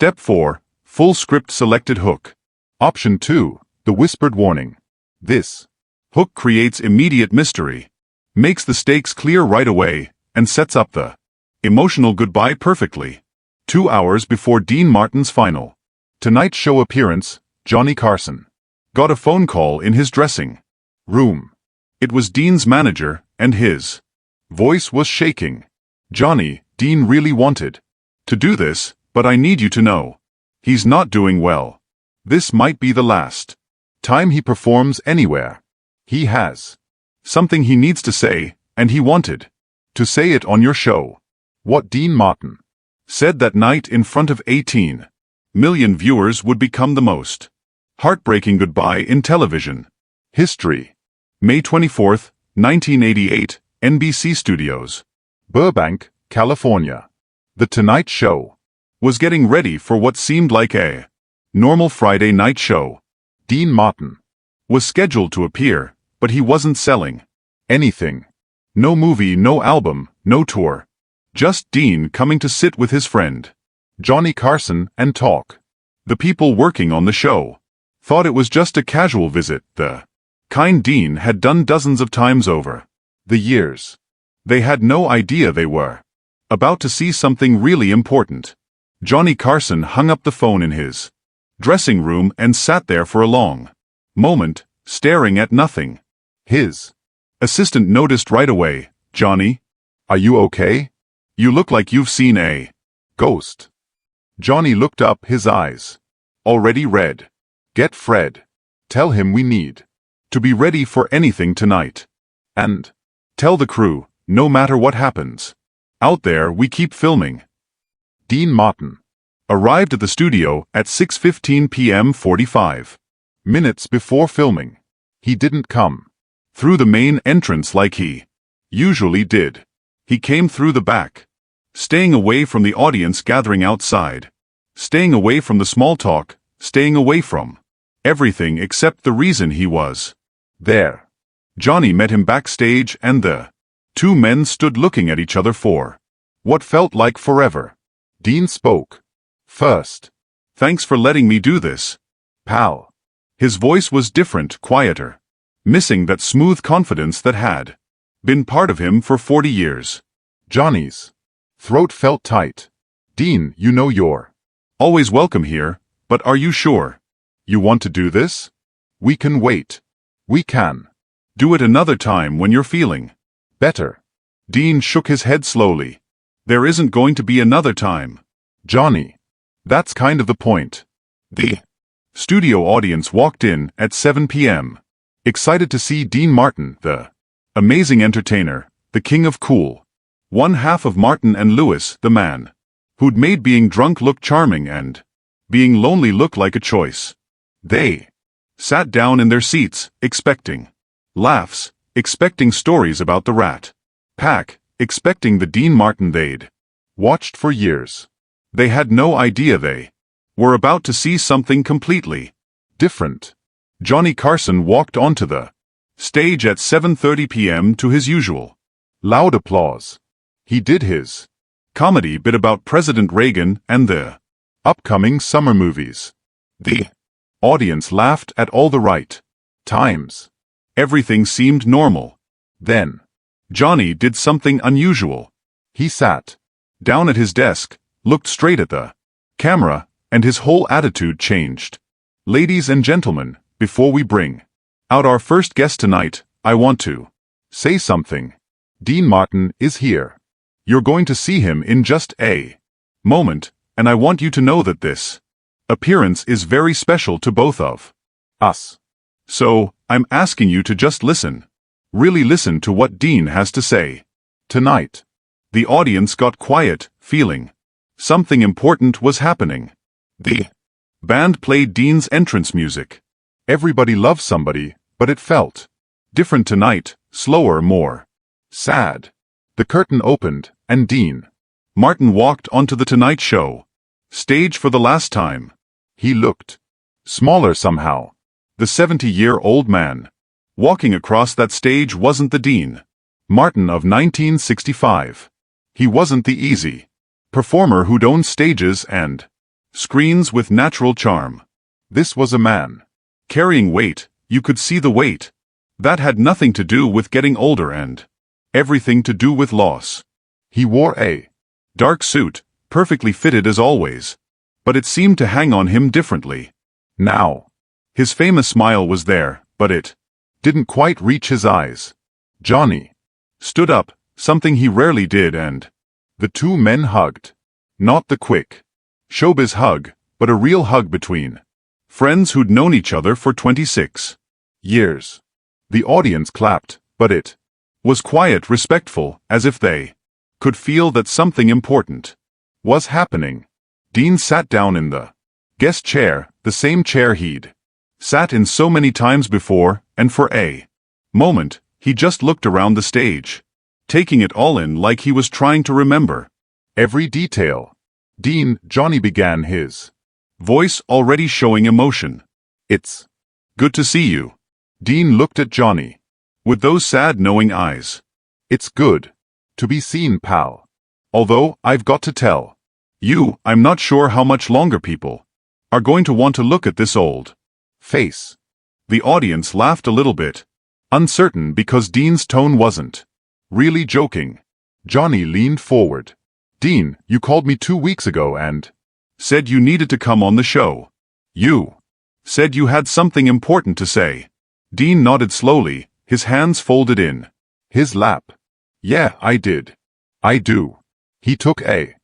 Step 4. Full script selected hook. Option 2. The whispered warning. This hook creates immediate mystery, makes the stakes clear right away, and sets up the emotional goodbye perfectly. 2 hours before Dean Martin's final Tonight Show appearance, Johnny Carson got a phone call in his dressing room. It was Dean's manager, and his voice was shaking. "Johnny, Dean really wanted to do this, but I need you to know he's not doing well. This might be the last time he performs anywhere. He has something he needs to say, and he wanted to say it on your show." What Dean Martin said that night in front of 18 million viewers would become the most heartbreaking goodbye in television history. May 24, 1988, NBC Studios, Burbank, California. The Tonight Show was getting ready for what seemed like a normal Friday night show. Dean Martin was scheduled to appear, but he wasn't selling anything. No movie, no album, no tour. Just Dean coming to sit with his friend Johnny Carson and talk. The people working on the show thought it was just a casual visit, the kind Dean had done dozens of times over the years. They had no idea they were about to see something really important. Johnny Carson hung up the phone in his dressing room and sat there for a long moment, staring at nothing. His assistant noticed right away. "Johnny, are you okay? You look like you've seen a ghost." Johnny looked up, his eyes already red. "Get Fred. Tell him we need to be ready for anything tonight. And tell the crew, no matter what happens out there, we keep filming." Dean Martin arrived at the studio at 6:15 p.m. 45 minutes before filming. He didn't come through the main entrance like he usually did. He came through the back, staying away from the audience gathering outside, staying away from the small talk, staying away from everything except the reason he was there. Johnny met him backstage, and the two men stood looking at each other for what felt like forever. Dean spoke first. "Thanks for letting me do this, pal." His voice was different, quieter, missing that smooth confidence that had been part of him for 40 years. Johnny's throat felt tight. "Dean, you know you're always welcome here, but are you sure you want to do this? We can wait. We can do it another time when you're feeling better." Dean shook his head slowly. "There isn't going to be another time, Johnny. That's kind of the point." The studio audience walked in at 7 p.m., excited to see Dean Martin, the amazing entertainer, the king of cool. One half of Martin and Lewis, the man who'd made being drunk look charming and being lonely look like a choice. They sat down in their seats, expecting laughs, expecting stories about the Rat Pack, expecting the Dean Martin they'd watched for years. They had no idea they were about to see something completely different. Johnny Carson walked onto the stage at 7:30 p.m. to his usual loud applause. He did his comedy bit about President Reagan and the upcoming summer movies. The audience laughed at all the right times. Everything seemed normal. Then Johnny did something unusual. He sat down at his desk, looked straight at the camera, and his whole attitude changed. "Ladies and gentlemen, before we bring out our first guest tonight, I want to say something. Dean Martin is here. You're going to see him in just a moment, and I want you to know that this appearance is very special to both of us. So, I'm asking you to just listen. Really listen to what Dean has to say tonight." The audience got quiet, feeling something important was happening. The band played Dean's entrance music. Everybody loves somebody, but it felt different tonight, slower, more sad. The curtain opened, and Dean Martin walked onto the Tonight Show stage for the last time. He looked smaller somehow. The 70-year-old man walking across that stage wasn't the Dean Martin of 1965. He wasn't the easy performer who'd owned stages and screens with natural charm. This was a man. Carrying weight, you could see the weight. That had nothing to do with getting older and everything to do with loss. He wore a dark suit, perfectly fitted as always. But it seemed to hang on him differently. Now. His famous smile was there, but it didn't quite reach his eyes. Johnny stood up, something he rarely did, and the two men hugged. Not the quick showbiz hug, but a real hug between friends who'd known each other for 26 years. The audience clapped, but it was quiet, respectful, as if they could feel that something important was happening. Dean sat down in the guest chair, the same chair he'd sat in so many times before, and for a moment, he just looked around the stage, taking it all in like he was trying to remember every detail. Dean, Johnny began, his voice already showing emotion. It's good to see you. Dean looked at Johnny with those sad, knowing eyes. It's good to be seen, pal. Although, I've got to tell you, I'm not sure how much longer people are going to want to look at this old face. The audience laughed a little bit, uncertain because Dean's tone wasn't really joking. Johnny leaned forward. Dean, you called me 2 weeks ago and said you needed to come on the show. You said you had something important to say. Dean nodded slowly, his hands folded in his lap. Yeah, I did. I do. He took a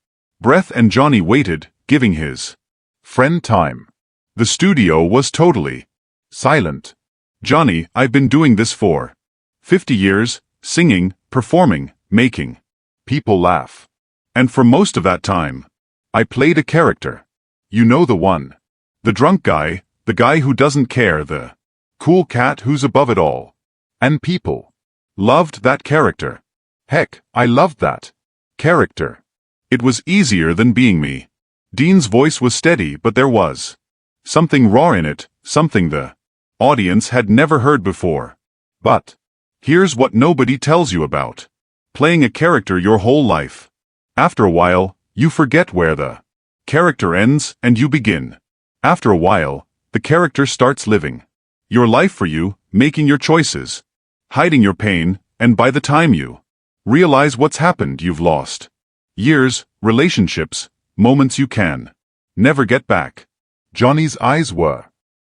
breath and Johnny waited, giving his friend time. The studio was totally silent. Johnny, I've been doing this for 50 years, singing, performing, making people laugh. And for most of that time, I played a character. You know the one. The drunk guy, the guy who doesn't care, the cool cat who's above it all. And people loved that character. Heck, I loved that character. It was easier than being me. Dean's voice was steady, but there was something raw in it, something the audience had never heard before. But here's what nobody tells you about playing a character your whole life. After a while, you forget where the character ends and you begin. After a while, the character starts living your life for you, making your choices, hiding your pain, and by the time you realize what's happened, you've lost years, relationships, moments you can never get back. Johnny's eyes were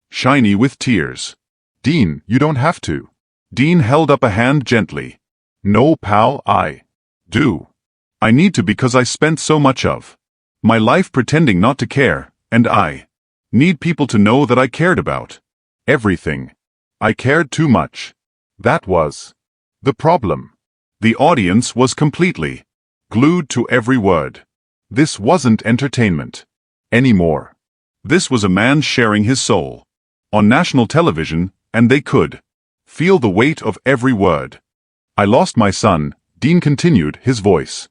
shiny with tears. Dean, you don't have to. Dean held up a hand gently. No, pal, I do. I need to because I spent so much of my life pretending not to care, and I need people to know that I cared about everything. I cared too much. That was the problem. The audience was completely glued to every word. This wasn't entertainment anymore. This was a man sharing his soul on national television, and they could feel the weight of every word. I lost my son, Dean continued, his voice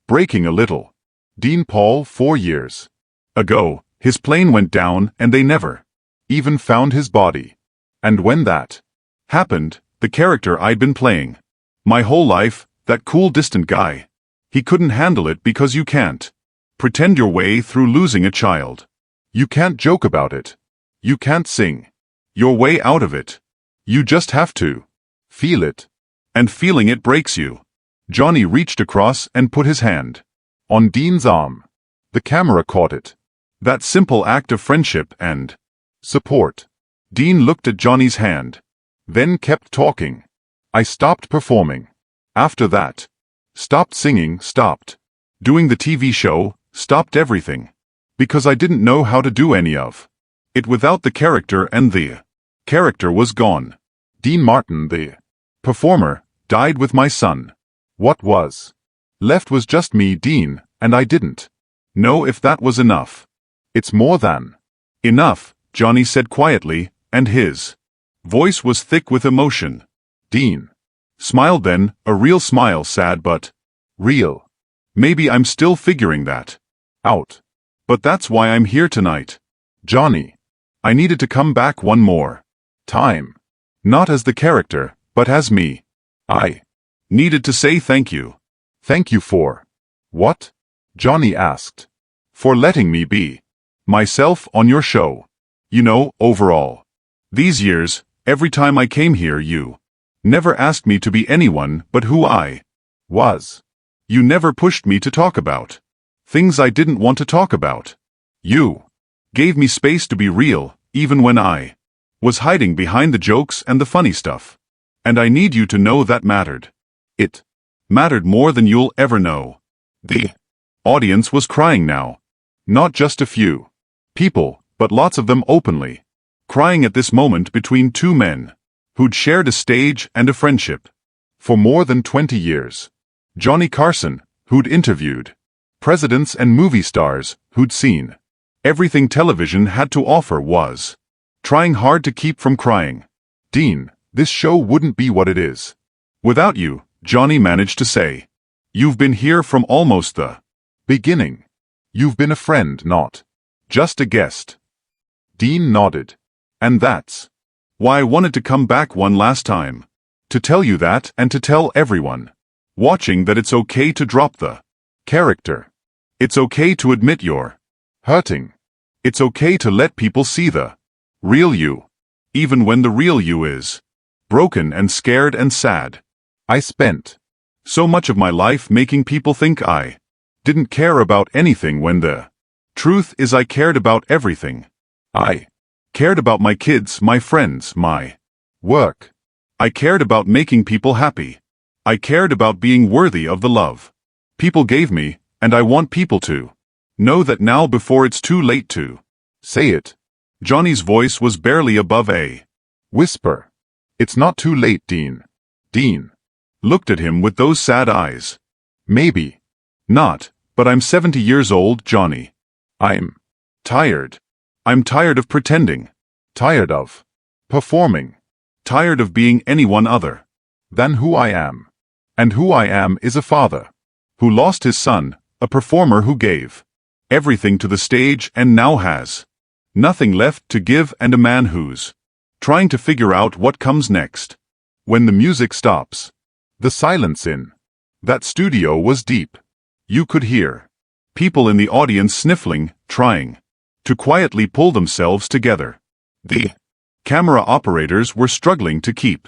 breaking a little. Dean Paul, 4 years ago, his plane went down and they never even found his body. And when that happened, the character I'd been playing my whole life, that cool distant guy, he couldn't handle it because you can't pretend your way through losing a child. You can't joke about it. You can't sing your way out of it. You just have to feel it. And feeling it breaks you. Johnny reached across and put his hand on Dean's arm. The camera caught it. That simple act of friendship and support. Dean looked at Johnny's hand, then kept talking. I stopped performing. After that, stopped singing, stopped doing the TV show, stopped everything. Because I didn't know how to do any of it without the character, and the character was gone. Dean Martin, the performer, died with my son. What was left was just me, Dean, and I didn't know if that was enough. It's more than enough, Johnny said quietly, and his voice was thick with emotion. Dean smiled then, a real smile, sad but real. Maybe I'm still figuring that out. But that's why I'm here tonight. Johnny, I needed to come back one more time. Not as the character, but as me. I needed to say thank you. Thank you for what? Johnny asked. For letting me be Myself on your show. You know, overall. These years, every time I came here you never asked me to be anyone but who I was. You never pushed me to talk about things I didn't want to talk about. You gave me space to be real, even when I was hiding behind the jokes and the funny stuff. And I need you to know that mattered. It mattered more than you'll ever know. The audience was crying now. Not just a few people, but lots of them openly. Crying at this moment between two men who'd shared a stage and a friendship for more than 20 years. Johnny Carson, who'd interviewed presidents and movie stars, who'd seen everything television had to offer, was trying hard to keep from crying. Dean, this show wouldn't be what it is without you, Johnny managed to say. You've been here from almost the beginning. You've been a friend, not just a guest. Dean nodded. And that's why I wanted to come back one last time. To tell you that and to tell everyone watching that it's okay to drop the character. It's okay to admit you're hurting. It's okay to let people see the real you, even when the real you is broken and scared and sad. I spent so much of my life making people think I didn't care about anything when the truth is I cared about everything. I cared about my kids, my friends, my work. I cared about making people happy. I cared about being worthy of the love people gave me, and I want people to know that now before it's too late to say it. Johnny's voice was barely above a whisper. It's not too late, Dean. Dean looked at him with those sad eyes. Maybe not, but I'm 70 years old, Johnny. I'm tired. I'm tired of pretending. Tired of performing. Tired of being anyone other than who I am. And who I am is a father who lost his son, a performer who gave everything to the stage and now has nothing left to give, and a man who's trying to figure out what comes next. When the music stops, the silence in that studio was deep. You could hear people in the audience sniffling, trying to quietly pull themselves together. The camera operators were struggling to keep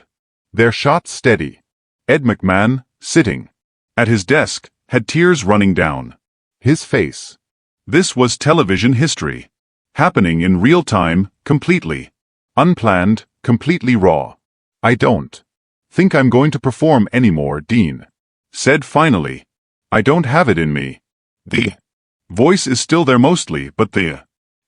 their shots steady. Ed McMahon, sitting at his desk, had tears running down his face. This was television history, happening in real time, completely unplanned, completely raw. I don't think I'm going to perform anymore, Dean said finally. I don't have it in me. The voice is still there mostly, but the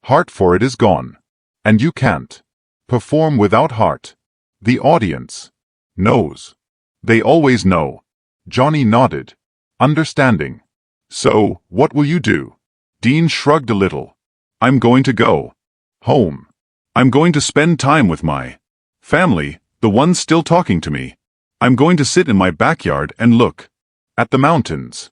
heart for it is gone. And you can't perform without heart. The audience knows. They always know. Johnny nodded, understanding. So, what will you do? Dean shrugged a little. I'm going to go home. I'm going to spend time with my family, the ones still talking to me. I'm going to sit in my backyard and look at the mountains.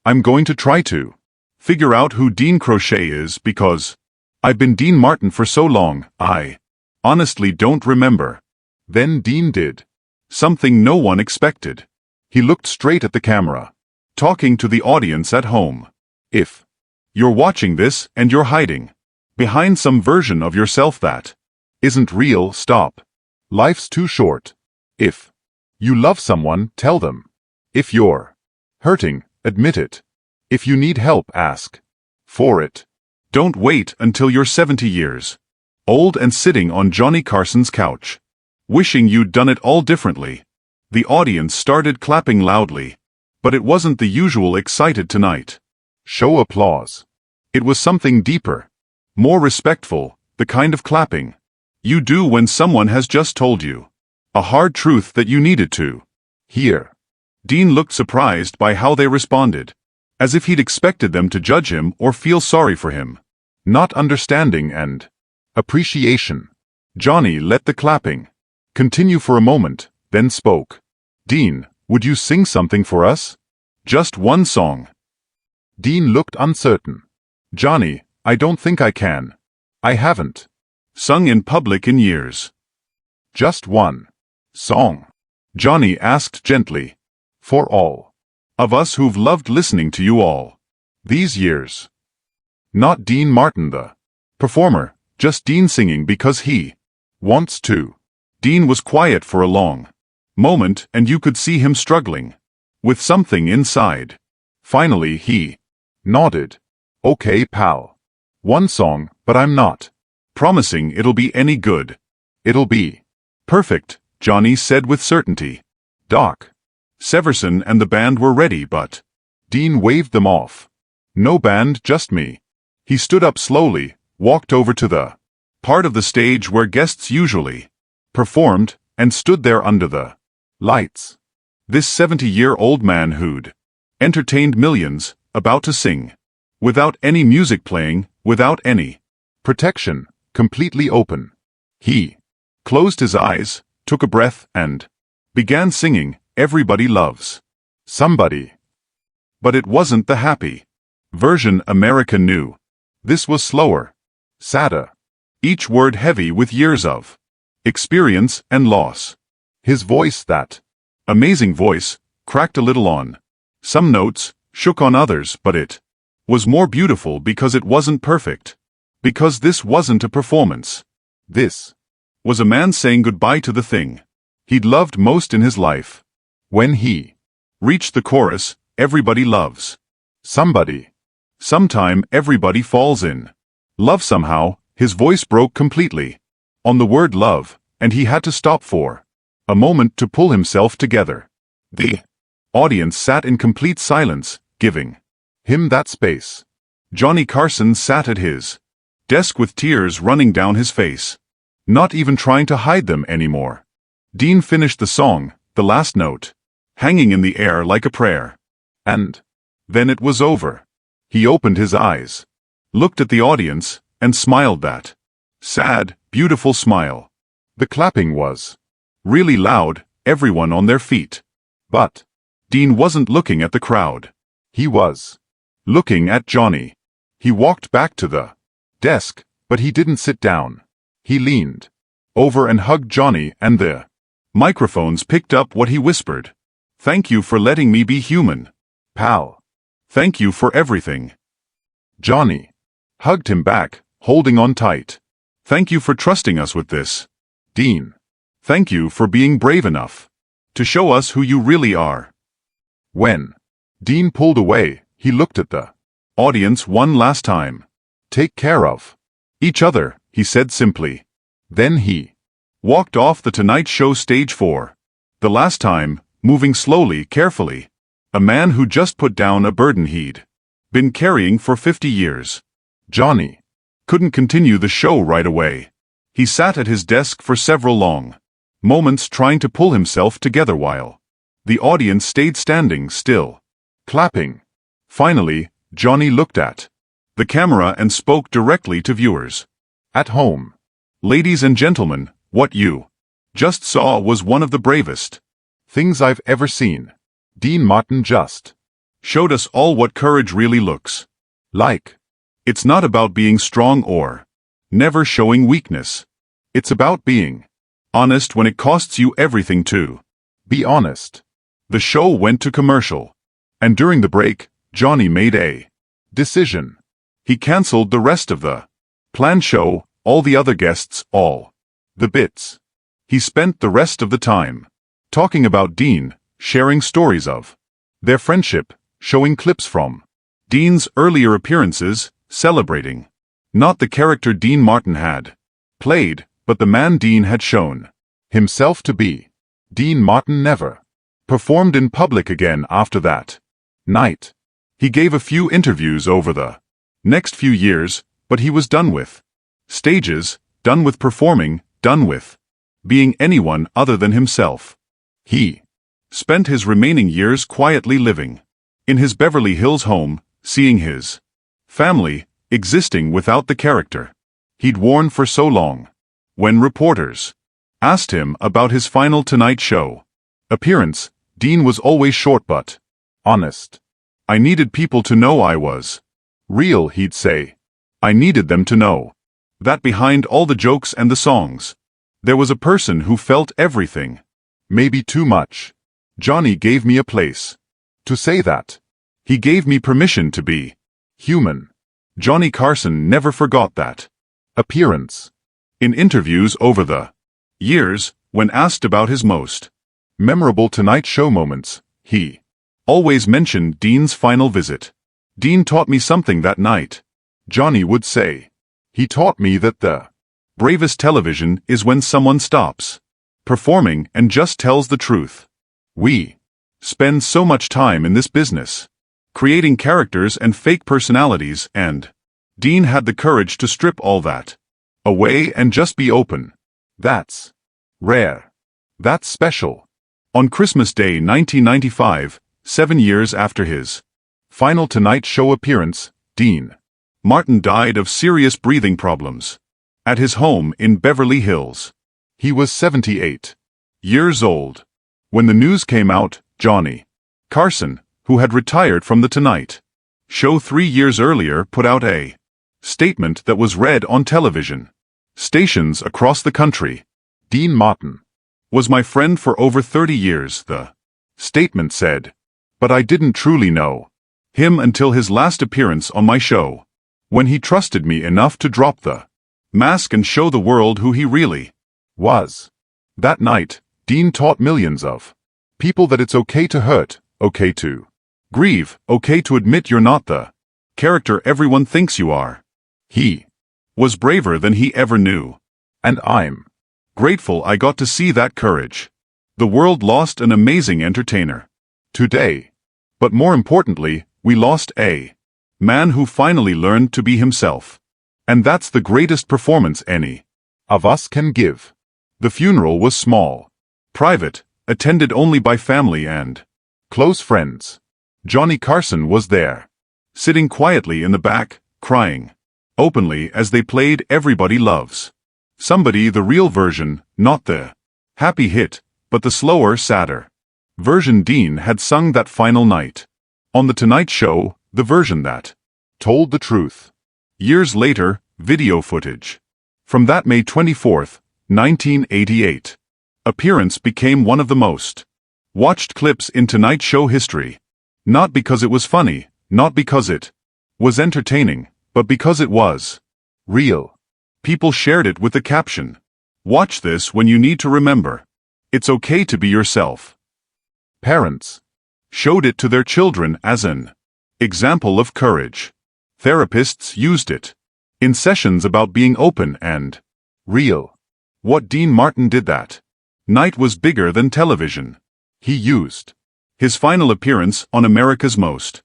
I'm going to try to figure out who Dean Crochet is, because I've been Dean Martin for so long, I honestly don't remember. Then Dean did something no one expected. He looked straight at the camera, talking to the audience at home. If you're watching this and you're hiding behind some version of yourself that isn't real, stop. Life's too short. If you love someone, tell them. If you're hurting, admit it. If you need help, ask for it. Don't wait until you're 70 years old and sitting on Johnny Carson's couch, wishing you'd done it all differently. The audience started clapping loudly, but it wasn't the usual excited tonight show applause. It was something deeper, more respectful, the kind of clapping you do when someone has just told you a hard truth that you needed to hear. Dean looked surprised by how they responded, as if he'd expected them to judge him or feel sorry for him. Not understanding and appreciation. Johnny let the clapping continue for a moment, then spoke. Dean, would you sing something for us? Just one song. Dean looked uncertain. Johnny, I don't think I can. I haven't sung in public in years. Just one song. Johnny asked gently. For all of us who've loved listening to you all these years. Not Dean Martin, the Performer, just Dean singing because he wants to. Dean was quiet for a long moment and you could see him struggling with something inside. Finally he nodded. Okay, pal. One song, but I'm not promising it'll be any good. It'll be perfect, Johnny said with certainty. Doc Severson and the band were ready, but Dean waved them off. No band, just me. He stood up slowly, walked over to the part of the stage where guests usually performed, and stood there under the lights. This 70-year-old man who'd entertained millions, about to sing, without any music playing, without any protection, completely open. He closed his eyes, took a breath, and began singing, Everybody Loves Somebody. But it wasn't the happy version America knew. This was slower, sadder, each word heavy with years of experience and loss. His voice, that amazing voice, cracked a little on some notes, shook on others, but it was more beautiful because it wasn't perfect. Because this wasn't a performance. This was a man saying goodbye to the thing he'd loved most in his life. When he reached the chorus, everybody loves somebody. Sometime everybody falls in love somehow. His voice broke completely on the word love, and he had to stop for a moment to pull himself together. The audience sat in complete silence, giving him that space. Johnny Carson sat at his desk with tears running down his face, not even trying to hide them anymore. Dean finished the song, the last note hanging in the air like a prayer. And then it was over. He opened his eyes, looked at the audience, and smiled that sad, beautiful smile. The clapping was really loud, everyone on their feet. But Dean wasn't looking at the crowd. He was looking at Johnny. He walked back to the desk, but he didn't sit down. He leaned over and hugged Johnny, and the microphones picked up what he whispered. Thank you for letting me be human, pal. Thank you for everything. Johnny hugged him back, holding on tight. Thank you for trusting us with this, Dean. Thank you for being brave enough to show us who you really are. When Dean pulled away, he looked at the audience one last time. Take care of each other, he said simply. Then he walked off the Tonight Show stage for the last time, moving slowly, carefully. A man who just put down a burden he'd been carrying for 50 years. Johnny couldn't continue the show right away. He sat at his desk for several long moments trying to pull himself together while the audience stayed standing still, clapping. Finally, Johnny looked at the camera and spoke directly to viewers at home. Ladies and gentlemen, what you just saw was one of the bravest things I've ever seen. Dean Martin just showed us all what courage really looks like. It's not about being strong or never showing weakness. It's about being honest when it costs you everything to be honest. The show went to commercial, and during the break, Johnny made a decision. He canceled the rest of the planned show, all the other guests, all the bits. He spent the rest of the time talking about Dean, sharing stories of their friendship, showing clips from Dean's earlier appearances, celebrating not the character Dean Martin had played, but the man Dean had shown himself to be. Dean Martin never performed in public again after that night. He gave a few interviews over the next few years, but he was done with stages, done with performing, done with being anyone other than himself. He spent his remaining years quietly living in his Beverly Hills home, seeing his family, existing without the character he'd worn for so long. When reporters asked him about his final Tonight Show appearance, Dean was always short but honest. I needed people to know I was real, he'd say. I needed them to know that behind all the jokes and the songs, there was a person who felt everything. Maybe too much. Johnny gave me a place to say that. He gave me permission to be human. Johnny Carson never forgot that. appearance. In interviews over the years, when asked about his most memorable Tonight Show moments, he always mentioned Dean's final visit. "Dean taught me something that night," Johnny would say. "He taught me that the bravest television is when someone stops performing and just tells the truth. We spend so much time in this business, creating characters and fake personalities, and Dean had the courage to strip all that away and just be open. That's rare. That's special." On Christmas Day 1995, 7 years after his final Tonight Show appearance, Dean Martin died of serious breathing problems at his home in Beverly Hills. He was 78 years old. When the news came out, Johnny Carson, who had retired from The Tonight Show 3 years earlier, put out a statement that was read on television stations across the country. "Dean Martin was my friend for over 30 years, the statement said. But I didn't truly know him until his last appearance on my show, when he trusted me enough to drop the mask and show the world who he really was." That night, Dean taught millions of people that it's okay to hurt, okay to grieve, okay to admit you're not the character everyone thinks you are. He was braver than he ever knew. And I'm grateful I got to see that courage. The world lost an amazing entertainer today. But more importantly, we lost a man who finally learned to be himself. And that's the greatest performance any of us can give. The funeral was small, private, attended only by family and close friends. Johnny Carson was there, sitting quietly in the back, crying openly as they played Everybody Loves Somebody, the real version, not the happy hit, but the slower, sadder version Dean had sung that final night on The Tonight Show, the version that told the truth. Years later, video footage from that May 24, 1988 appearance became one of the most watched clips in Tonight Show history. Not because it was funny, not because it was entertaining, but because it was real. People shared it with the caption, "Watch this when you need to remember it's okay to be yourself." Parents showed it to their children as an example of courage. Therapists used it in sessions about being open and real. What Dean Martin did that night was bigger than television. He used his final appearance on America's most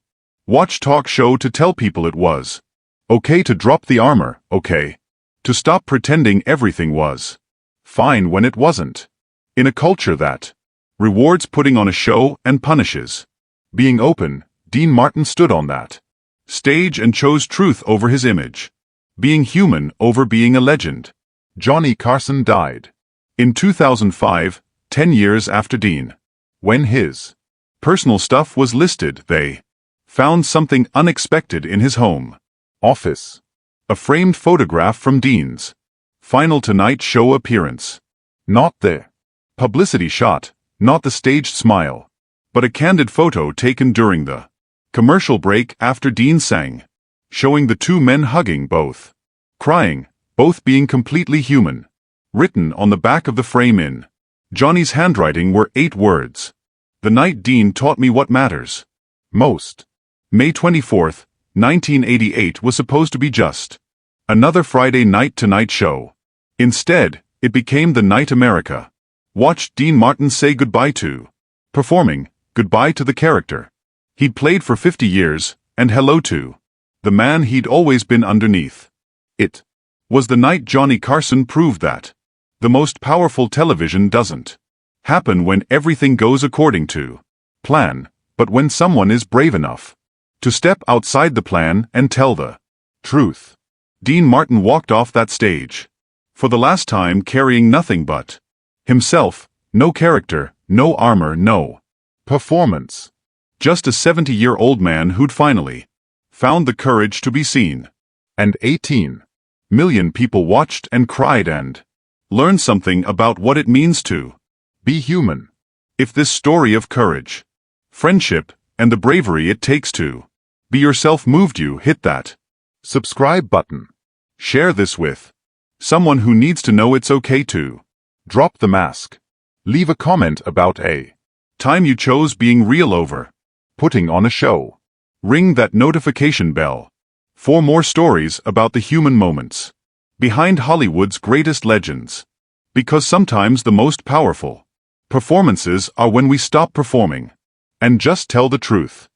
watched talk show to tell people it was okay to drop the armor, okay to stop pretending everything was fine when it wasn't. In a culture that rewards putting on a show and punishes being open, Dean Martin stood on that stage and chose truth over his image, being human over being a legend. Johnny Carson died in 2005, 10 years after Dean. When his personal stuff was listed, they found something unexpected in his home office. A framed photograph from Dean's final Tonight Show appearance. Not the publicity shot, not the staged smile, but a candid photo taken during the commercial break after Dean sang, showing the two men hugging, both crying, both being completely human. Written on the back of the frame in Johnny's handwriting were 8 words. "The night Dean taught me what matters most." May 24, 1988 was supposed to be just another Friday night Tonight Show. Instead, it became the night America watched Dean Martin say goodbye to performing, goodbye to the character he'd played for 50 years, and hello to the man he'd always been underneath. It was the night Johnny Carson proved that the most powerful television doesn't happen when everything goes according to plan, but when someone is brave enough to step outside the plan and tell the truth. Dean Martin walked off that stage for the last time carrying nothing but himself, no character, no armor, no performance. Just a 70-year-old man who'd finally found the courage to be seen. And 18 million people watched and cried and learned something about what it means to be human. If this story of courage, friendship, and the bravery it takes to be yourself moved you, hit that subscribe button. Share this with Someone who needs to know it's okay to drop the mask. Leave a comment about a time you chose being real over putting on a show. Ring that notification bell for more stories about the human moments behind Hollywood's greatest legends. Because sometimes the most powerful performances are when we stop performing and just tell the truth.